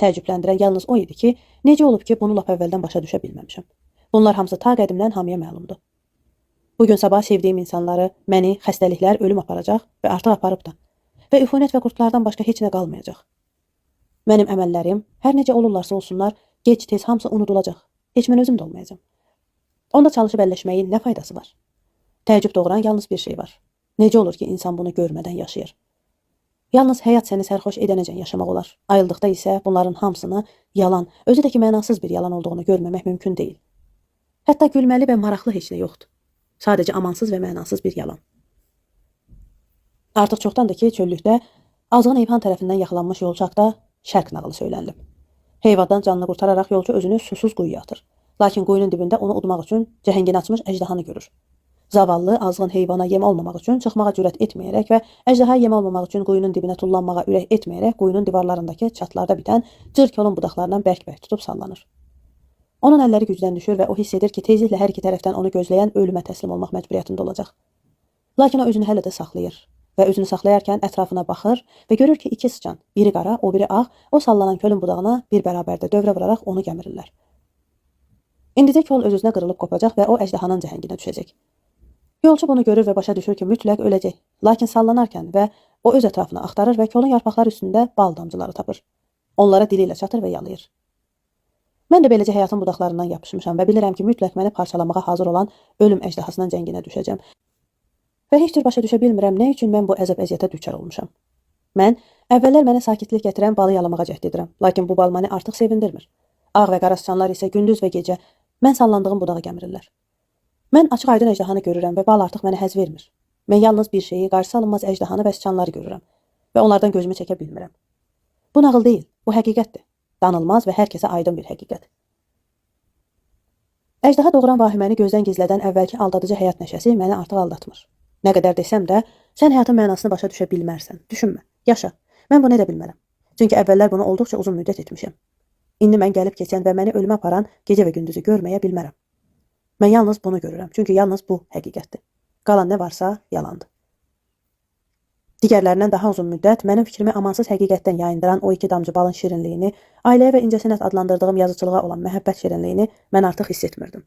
Təəccübləndirən yalnız o idi ki, necə olub ki, bunu lap əvvəldən başa düşə bilməmişəm. Bunlar hamısı ta qədimdən hamıya məlumdur. Bugün sabah sevdiyim insanları, məni, xəstəliklər ölüm aparacaq və artıq aparıb da. Və üfunət və qurtlardan başqa heç nə qalmayacaq. Mənim əməllərim, hər necə olurlarsa olsunlar, gec-tez hamısı unudulacaq. Heç mən özüm də olmayacam. Onda çalışıb əlləşməyin nə faydası var? Təəccüb doğuran yalnız bir şey var. Necə olur ki, insan bunu görmədən yaşayır? Yalnız həyat səni sərxoş edənəcən yaşamaq olar. Ayıldıqda isə bunların hamısını yalan, özü də ki mənasız bir yalan olduğunu görməmək mümkün deyil. Hətta gülməli və maraqlı heç nə yoxdur. Sadəcə amansız və mənasız bir yalan. Artıq çoxdandır ki, çöllükdə azğın heyvan tərəfindən yaxalanmış yolçu haqda şərq nağılı söylənilib. Heyvandan canını qurtararaq yolçu özünü susuz quyuya atır. Lakin quyunun dibində onu udmaq üçün cəhəngini açmış əjdahanı görür. Zavallı, azğın heyvana yem olmamaq üçün çıxmağa cürət etməyərək və əjdahaya yem olmamaq üçün quyunun dibinə tullanmağa ürək etməyərək quyunun divarlarındakı çatlarda bitən cır kolun budaqlarından bərk-bərk tutub sallanır. Onun əlləri gücdən düşür və o hiss edir ki, tezliklə hər iki tərəfdən onu gözləyən ölümə təslim olmaq məcburiyyətində olacaq. Lakin o özünü hələ də saxlayır və özünü saxlayarkən ətrafına baxır və görür ki, iki sıçan, biri qara, o biri ağ, o sallanan kölün budağına bir bərabərdə dövrə vuraraq onu gəmirirlər. İndicə kol öz-özünə qırılıb qopacaq və o əjdahanın cəhənginə düşəcək. Yolçu bunu görür və başa düşür ki, mütləq öləcək. Lakin sallanarkən və o öz ətrafını axtarır və kolun yarpaqları üstündə bal damcıları tapır. Onlara dili ilə çatır və yalayır. Mən də beləcə həyatın budaqlarından yapışmışam və bilirəm ki, mütləq məni parçalamağa hazır olan ölüm əjdahasının cənginə düşəcəm. Və heç cür başa düşə bilmirəm nə üçün mən bu əzab-əziyyətə düçar olmuşam. Mən əvvəllər mənə sakitlik gətirən balı yalamağa cəhd edirəm, lakin bu bal məni artıq sevindirmir. Ağ və qara sıçanlar isə gündüz və gecə mən sallandığım budağı gəmirirlər. Mən açıq aydın əjdahanı görürəm və bal artıq mənə həzz vermir. Mən yalnız bir şeyi, qarşı alınmaz əjdahanı və sıçanları görürəm və onlardan gözümü çəkə bilmirəm. Bu nağıl deyil, bu həqiqətdir. Danılmaz və hər kəsə aydın bir həqiqət. Əjdaha doğuran vahiməni gözdən gizlədən əvvəlki aldadıcı həyat nəşəsi məni artıq aldatmır. Nə qədər desəm də, sən həyatın mənasını başa düşə bilmərsən. Düşünmə, yaşa. Mən bunu edə bilmərəm. Çünki əvvəllər bunu olduqca uzun müddət etmişəm. İndi mən gəlib keçən və məni ölümə aparan gecə və gündüzü görməyə bilmərəm. Mən yalnız bunu görürəm, çünki yalnız bu həqiqətdir. Qalan nə varsa yalandır. Digərlərindən daha uzun müddət mənim fikrimi amansız həqiqətdən yayındıran o iki damcı balın şirinliyini, ailəyə və incəsənət adlandırdığım yazıçılığa olan məhəbbət şirinliyini mən artıq hiss etmirdim.